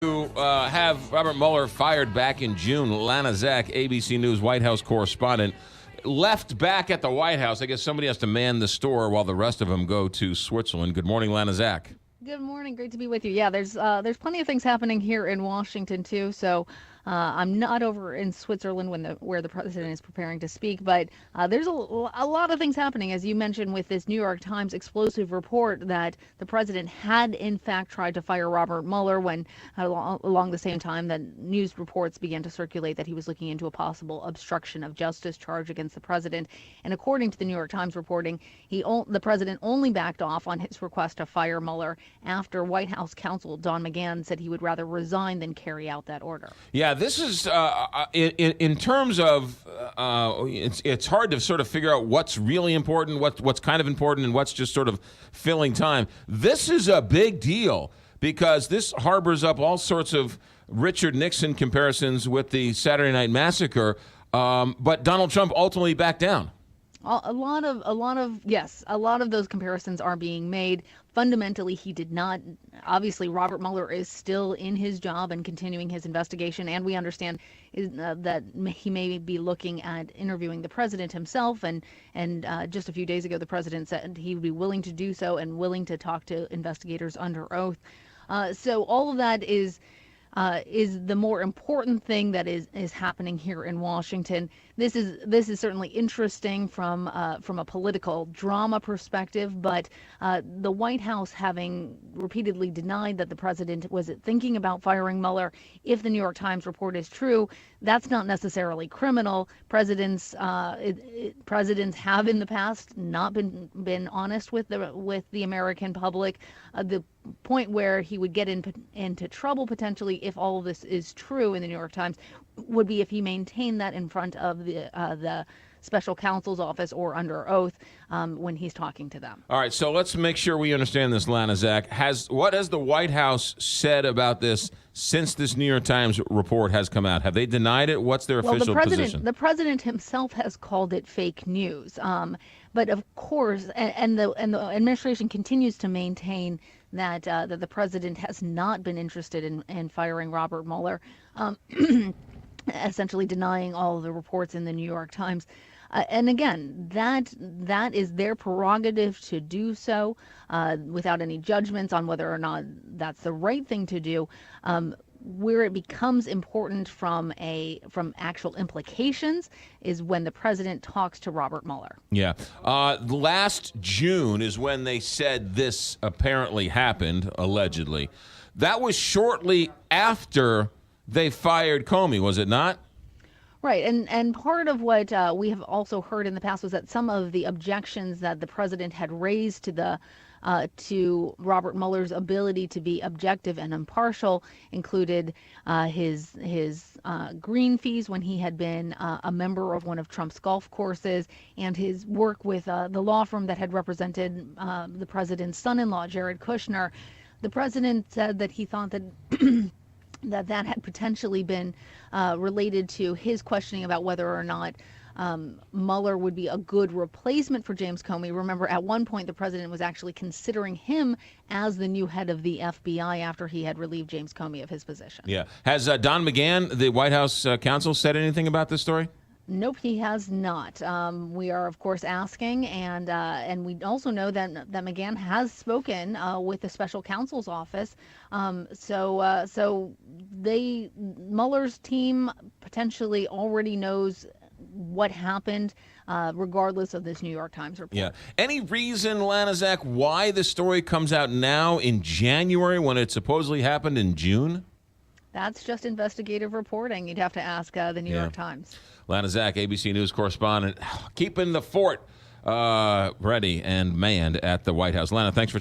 To have Robert Mueller fired back in June, Lana Zak, ABC News White House correspondent, left back at the White House. I guess somebody has to man the store while the rest of them go to Switzerland. Good morning, Lana Zak. Good morning. Great to be with you. Yeah, there's plenty of things happening here in Washington too. So I'm not over in Switzerland where the president is preparing to speak, but there's a lot of things happening, as you mentioned, with this New York Times explosive report that the president had in fact tried to fire Robert Mueller when along the same time that news reports began to circulate that he was looking into a possible obstruction of justice charge against the president. And according to the New York Times reporting, the president only backed off on his request to fire Mueller after White House counsel Don McGahn said he would rather resign than carry out that order. Yeah, this is in terms of it's hard to sort of figure out what's really important, what's kind of important, and what's just sort of filling time. This is a big deal because this harbors up all sorts of Richard Nixon comparisons with the Saturday Night Massacre, but Donald Trump ultimately backed down. A lot of those comparisons are being made. Fundamentally, he did not. Obviously, Robert Mueller is still in his job and continuing his investigation, and we understand that he may be looking at interviewing the president himself. And just a few days ago, the president said he would be willing to do so and willing to talk to investigators under oath. So all of that is the more important thing that is happening here in Washington. This is certainly interesting from a political drama perspective, but the White House having repeatedly denied that the president was thinking about firing Mueller, if the New York Times report is true, that's not necessarily criminal. Presidents have in the past not been honest with the American public. The point where he would get into trouble potentially if all of this is true in the New York Times would be if he maintained that in front of the special counsel's office or under oath when he's talking to them. All right, so let's make sure we understand this, Lana Zak. What has the White House said about this since this New York Times report has come out? Have they denied it? What's their official position? The president himself has called it fake news. But of course, and the administration continues to maintain that the president has not been interested in firing Robert Mueller, essentially denying all of the reports in the New York Times. And again, that is their prerogative to do so without any judgments on whether or not that's the right thing to do. Where it becomes important from actual implications is when the president talks to Robert Mueller. Yeah. Last June is when they said this apparently happened, allegedly. That was shortly after they fired Comey, was it not? Right, and part of what we have also heard in the past was that some of the objections that the president had raised to Robert Mueller's ability to be objective and impartial included his green fees when he had been a member of one of Trump's golf courses, and his work with the law firm that had represented the president's son-in-law, Jared Kushner. The president said that he thought that that had potentially been related to his questioning about whether or not Mueller would be a good replacement for James Comey. Remember, at one point, the president was actually considering him as the new head of the FBI after he had relieved James Comey of his position. Yeah. Has Don McGahn, the White House counsel, said anything about this story? Nope, he has not. We are, of course, asking, and we also know that McGahn has spoken with the special counsel's office. So Mueller's team potentially already knows what happened, regardless of this New York Times report. Yeah. Any reason, Lana Zak, why the story comes out now in January when it supposedly happened in June? That's just investigative reporting. You'd have to ask the New York Times. Lana Zak, ABC News correspondent, keeping the fort ready and manned at the White House. Lana, thanks for